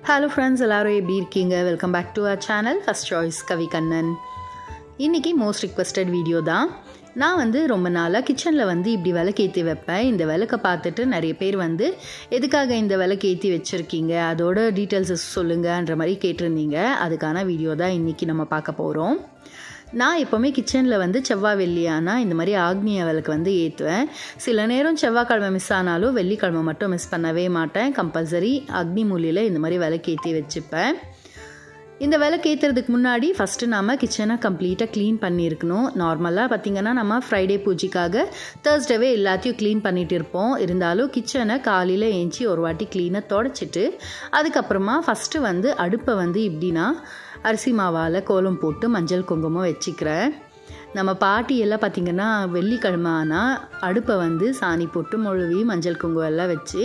Hello friends, எல்லாரும் எப்படி இருக்கீங்க? Welcome back to our channel first choice Kavi Kannan. இன்றைக்கி மோஸ்ட் ரிக்வெஸ்டட் வீடியோ தான். நான் ரொம்ப நாளாக கிச்சனில் இப்படி விளக்கேற்றி வைப்பேன். இந்த விளக்கை பார்த்துட்டு நிறைய பேர் எதுக்காக இந்த விளக்கேற்றி வச்சுருக்கீங்க, அதோட டீட்டெயில்ஸ் சொல்லுங்கன்ற மாதிரி கேட்டிருந்தீங்க. அதுக்கான வீடியோ தான் இன்றைக்கி நம்ம பார்க்க போகிறோம். நான் எப்போவுமே கிச்சனில் செவ்வாய் வெள்ளியானா இந்த மாதிரி ஆக்னிய விளக்கு ஏற்றுவேன். சில நேரம் செவ்வாய்க்கிழமை மிஸ் ஆனாலும் வெள்ளிக்கிழமை மட்டும் மிஸ் பண்ணவே மாட்டேன். கம்பல்சரி அக்னி மூலையில் இந்த மாதிரி விளக்கு ஏற்றி வச்சுப்பேன். இந்த விளக்கு ஏற்றுறதுக்கு முன்னாடி ஃபஸ்ட்டு நம்ம கிச்சனை கம்ப்ளீட்டாக க்ளீன் பண்ணியிருக்கணும். நார்மலாக பார்த்திங்கன்னா நம்ம ஃப்ரைடே பூஜைக்காக தேர்ஸ்டேவே எல்லாத்தையும் க்ளீன் பண்ணிகிட்டு இருப்போம். இருந்தாலும் கிச்சனை காலையில் ஏஞ்சி ஒரு வாட்டி க்ளீனாக தொடச்சிட்டு அதுக்கப்புறமா ஃபஸ்ட்டு அடுப்பை இப்படின்னா அரிசி மாவால் கோலம் போட்டு மஞ்சள் குங்குமம் வச்சுக்கிறேன். நம்ம பாட்டியெல்லாம் பார்த்திங்கன்னா வெள்ளிக்கிழமை ஆனால் அடுப்பை சாணி போட்டு மொழுவி மஞ்சள் குங்குமம் எல்லாம் வச்சு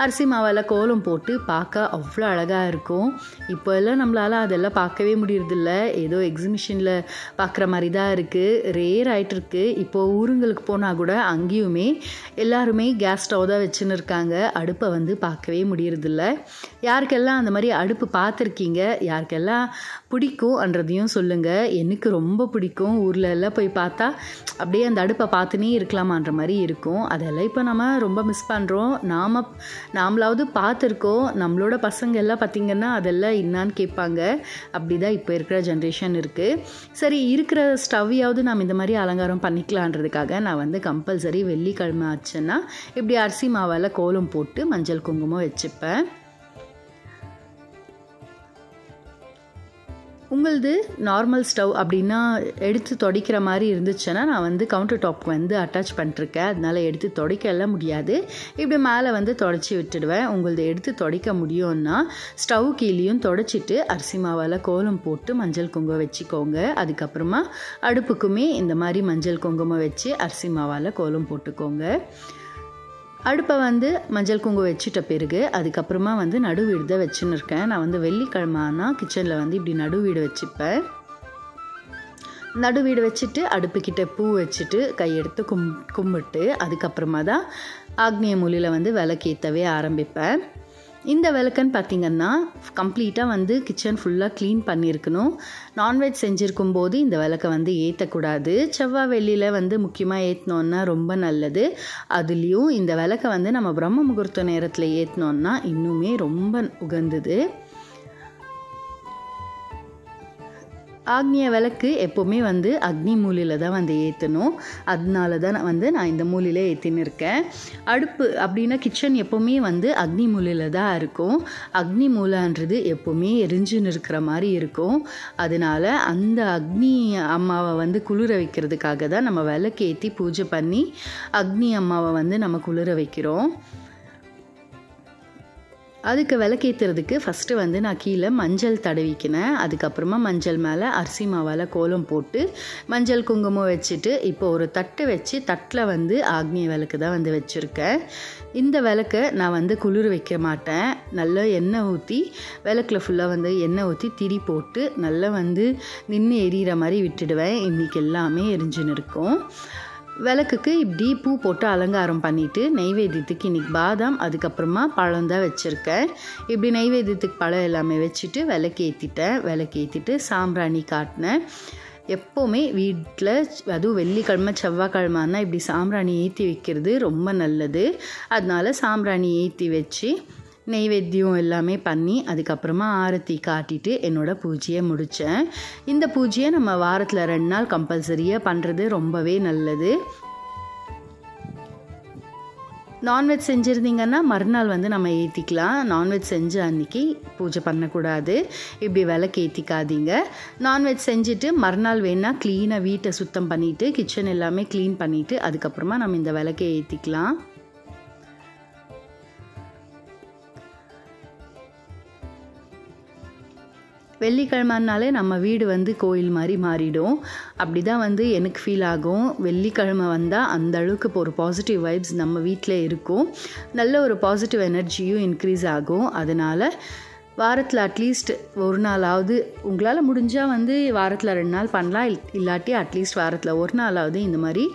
அரிசி மாவால் கோலம் போட்டு பார்க்க அவ்வளோ அழகாக இருக்கும். இப்போ எல்லாம் நம்மளால் அதெல்லாம் பார்க்கவே முடியறதில்ல. ஏதோ எக்ஸிபிஷனில் பார்க்குற மாதிரி தான் இருக்குது, ரேர் ஆகிட்டுருக்கு. இப்போது ஊருங்களுக்கு போனால் கூட அங்கேயுமே எல்லாருமே கேஸ் ஸ்டவ் தான் வச்சுன்னு இருக்காங்க. அடுப்பை பார்க்கவே முடியறதில்ல. யாருக்கெல்லாம் அந்த மாதிரி அடுப்பு பார்த்துருக்கீங்க, யாருக்கெல்லாம் பிடிக்கும்ன்றதையும் சொல்லுங்கள். எனக்கு ரொம்ப பிடிக்கும். ஊரில் எல்லாம் போய் பார்த்தா அப்படியே அந்த அடுப்பை பார்த்துனே இருக்கலாமான்ற மாதிரி இருக்கும். அதெல்லாம் இப்போ நம்ம ரொம்ப மிஸ் பண்ணுறோம். நாமளாவது பார்த்துருக்கோம். நம்மளோட பசங்க எல்லாம் பார்த்திங்கன்னா அதெல்லாம் என்னான்னு கேட்பாங்க. அப்படி தான் இப்போ இருக்கிற ஜென்ரேஷன் இருக்குது. சரி, இருக்கிற ஸ்டவ்வையாவது நம்ம இந்த மாதிரி அலங்காரம் பண்ணிக்கலான்றதுக்காக நான் கம்பல்சரி வெள்ளிக்கிழமை ஆச்சுன்னா இப்படி அரிசி மாவால் கோலம் போட்டு மஞ்சள் குங்குமம் வச்சுப்பேன். உங்களது நார்மல் ஸ்டவ் அப்படின்னா எடுத்து துடைக்கிற மாதிரி இருந்துச்சுன்னா நான் கவுண்டர் டாப்க்கு அட்டாச் பண்ணிருக்கேன். அதனால் எடுத்து துடைக்கலாம் முடியாது. இப்படி மேலே துடைச்சி விட்டுடுவேன். உங்களது எடுத்து துடைக்க முடியும்னா ஸ்டவ் கீழேயும் துடைச்சிட்டு அரிசி மாவால் கோலம் போட்டு மஞ்சள் குங்குமம் வச்சுக்கோங்க. அதுக்கப்புறமா அடுப்புக்குமே இந்த மாதிரி மஞ்சள் குங்குமம் வச்சு அரிசி மாவால் கோலம் போட்டுக்கோங்க. அடுப்பை மஞ்சள் குங்குமம் வச்சுட்ட பிறகு அதுக்கப்புறமா நடுவீடு தான் வச்சுன்னு இருக்கேன். நான் வெள்ளிக்கிழமைனா கிச்சனில் இப்படி நடுவீடு வச்சுப்பேன். நடுவீடு வச்சுட்டு அடுப்புக்கிட்ட பூ வச்சுட்டு கையெடுத்து கும்பிட்டு அதுக்கப்புறமா தான் ஆக்னிய மூலையில் விளக்கேற்றவே ஆரம்பிப்பேன். இந்த விளக்குன்னு பார்த்திங்கன்னா கம்ப்ளீட்டாக கிச்சன் ஃபுல்லாக க்ளீன் பண்ணியிருக்கணும். நான்வெஜ் செஞ்சுருக்கும் போது இந்த விளக்கை ஏற்றக்கூடாது. செவ்வாய் வெள்ளியில் முக்கியமாக ஏற்றினோன்னா ரொம்ப நல்லது. அதுலேயும் இந்த விளக்கை நம்ம பிரம்ம முகூர்த்த நேரத்தில் ஏற்றினோன்னா இன்னுமே ரொம்ப உகந்தது. ஆக்னிய விளக்கு எப்போவுமே அக்னி மூலையில் தான் ஏற்றணும். அதனால தான் நான் இந்த மூலையில் ஏற்றின்னு இருக்கேன். அடுப்பு அப்படின்னா கிச்சன் எப்போவுமே அக்னி மூலையில் தான் இருக்கும். அக்னி மூலைன்றது எப்போவுமே எரிஞ்சுன்னு இருக்கிற மாதிரி இருக்கும். அதனால் அந்த அக்னி அம்மாவை குளிர வைக்கிறதுக்காக தான் நம்ம விளக்கு ஏற்றி பூஜை பண்ணி அக்னி அம்மாவை நம்ம குளிர வைக்கிறோம். அதுக்கு விளக்கேற்றுறதுக்கு ஃபஸ்ட்டு நான் கீழே மஞ்சள் தடவிக்கினேன். அதுக்கப்புறமா மஞ்சள் மேலே அரிசி மாவால் கோலம் போட்டு மஞ்சள் குங்குமம் வச்சுட்டு இப்போ ஒரு தட்டு வச்சு தட்டில் ஆக்னிய விளக்கு தான் வச்சுருக்கேன். இந்த விளக்கை நான் குளிர வைக்க மாட்டேன். நல்லா எண்ணெய் ஊற்றி விளக்கில் ஃபுல்லாக எண்ணெய் ஊற்றி திரி போட்டு நல்லா நின்று எரியிற மாதிரி விட்டுடுவேன். இன்றைக்கி எல்லாமே எரிஞ்சுன்னு இருக்கும். விளக்குக்கு இப்படி பூ போட்டு அலங்காரம் பண்ணிவிட்டு நெய்வேத்தியத்துக்கு இன்றைக்கி பாதாம் அதுக்கப்புறமா பழம் தான் வச்சுருக்கேன். இப்படி நெய்வேத்தியத்துக்கு பழம் எல்லாமே வச்சுட்டு விளக்கேற்றிட்டு சாம்பிராணி காட்டினேன். எப்போவுமே வீட்டில் அதுவும் வெள்ளிக்கிழமை செவ்வாய்க்கிழமைனா இப்படி சாம்பிராணி ஏற்றி வைக்கிறது ரொம்ப நல்லது. அதனால சாம்பிராணி ஏற்றி வச்சு நெய்வேத்தியம் எல்லாமே பண்ணி அதுக்கப்புறமா ஆரத்தி காட்டிட்டு என்னோடய பூஜையை முடித்தேன். இந்த பூஜையை நம்ம வாரத்தில் 2 நாள் கம்பல்சரியாக பண்ணுறது ரொம்பவே நல்லது. நான்வெஜ் செஞ்சுருந்தீங்கன்னா மறுநாள் நம்ம ஏற்றிக்கலாம். நான்வெஜ் செஞ்ச அன்றைக்கி பூஜை பண்ணக்கூடாது. இப்படி விளக்கு ஏற்றிக்காதீங்க. நான்வெஜ் செஞ்சுட்டு மறுநாள் வேணால் க்ளீனாக வீட்டை சுத்தம் பண்ணிவிட்டு கிச்சன் எல்லாமே க்ளீன் பண்ணிவிட்டு அதுக்கப்புறமா நம்ம இந்த விளக்கை ஏற்றிக்கலாம். வெள்ளிக்கிழமைனாலே நம்ம வீடு கோயில் மாதிரி மாறிடும். அப்படி தான் எனக்கு ஃபீல் ஆகும். வெள்ளிக்கிழமை வந்தால் அந்த அளவுக்கு இப்போ ஒரு பாசிட்டிவ் வைப்ஸ் நம்ம வீட்டில் இருக்கும். நல்ல ஒரு பாசிட்டிவ் எனர்ஜியும் இன்க்ரீஸ் ஆகும். அதனால் வாரத்தில் அட்லீஸ்ட் ஒரு நாளாவது உங்களால் முடிஞ்சால் வாரத்தில் 2 நாள் பண்ணலாம். இல்லாட்டி அட்லீஸ்ட் வாரத்தில் ஒரு நாளாவது இந்த மாதிரி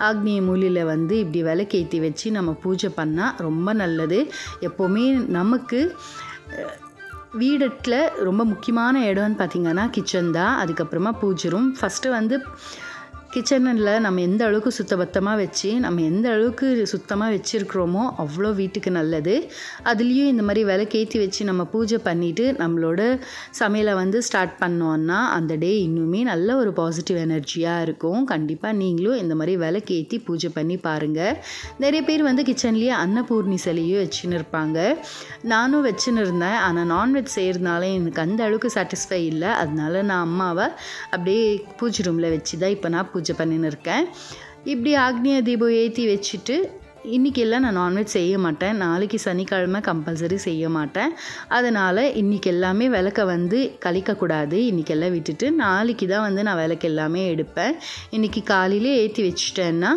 ஆக்னிய மூலையில் இப்படி விளக்கேற்றி வச்சு நம்ம பூஜை பண்ணால் ரொம்ப நல்லது. எப்போவுமே நமக்கு வீட்டில் ரொம்ப முக்கியமான இடம்னு பார்த்திங்கன்னா கிச்சன் தான். அதுக்கப்புறமா பூஜை ரூம். ஃபஸ்ட்டு வந்து கிச்சனில் நம்ம எந்த அளவுக்கு சுத்தபத்தமாக வச்சு நம்ம எந்த அளவுக்கு சுத்தமாக வச்சுருக்கிறோமோ அவ்வளோ வீட்டுக்கு நல்லது. அதுலேயும் இந்த மாதிரி விளக்கேற்றி வச்சு நம்ம பூஜை பண்ணிவிட்டு நம்மளோட சமையலை வந்து ஸ்டார்ட் பண்ணோன்னா அந்த டே இன்னுமே நல்ல ஒரு பாசிட்டிவ் எனர்ஜியாக இருக்கும். கண்டிப்பாக நீங்களும் இந்த மாதிரி விளக்கேற்றி பூஜை பண்ணி பாருங்கள். நிறைய பேர் வந்து கிச்சன்லேயே அன்னபூர்ணி சிலையும் வச்சுன்னு இருப்பாங்க. நானும் வச்சுன்னு இருந்தேன். ஆனால் நான்வெஜ் செய்கிறதுனால எனக்கு அந்த அளவுக்கு சாட்டிஸ்ஃபை இல்லை. அதனால நான் அம்மாவை அப்படியே பூஜை ரூமில் வச்சு தான் இப்போ நான் பூஜை பண்ணின்னு இருக்கேன். இப்படி ஆக்னிய தீபம் ஏற்றி வச்சுட்டு இன்றைக்கெல்லாம் நான் நான்வெஜ் செய்ய மாட்டேன். நாளைக்கு சனிக்கிழமை கம்பல்சரி செய்ய மாட்டேன். அதனால் இன்றைக்கி எல்லாமே விளக்க வந்து கழிக்கக்கூடாது. இன்றைக்கெல்லாம் விட்டுட்டு நாளைக்கு தான் வந்து நான் விளக்கு எல்லாமே எடுப்பேன். இன்றைக்கி காலையிலே ஏற்றி வச்சுட்டேன்னா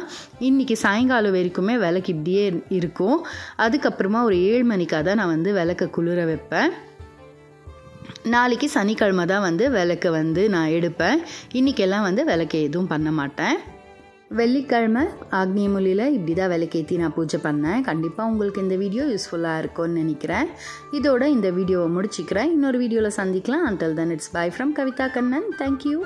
இன்றைக்கி சாயங்காலம் வரைக்குமே விளக்கு இப்படியே இருக்கும். அதுக்கப்புறமா ஒரு 7 மணிக்காக தான் நான் வந்து விளக்க குளிர வைப்பேன். நாளைக்கு சனிக்கிழமை தான் வந்து விளக்கு வந்து நான் எடுப்பேன். இன்றைக்கெல்லாம் வந்து விளக்கு எதுவும் பண்ண மாட்டேன். வெள்ளிக்கிழமை ஆக்னிய மூலையில் இப்படி தான் விளக்கேற்றி நான் பூஜை பண்ணேன். கண்டிப்பாக உங்களுக்கு இந்த வீடியோ யூஸ்ஃபுல்லாக இருக்கும்னு நினைக்கிறேன். இதோட இந்த வீடியோவை முடிச்சுக்கிறேன். இன்னொரு வீடியோவில் சந்திக்கலாம். Until then, it's bye from Kavita Kannan. Thank you.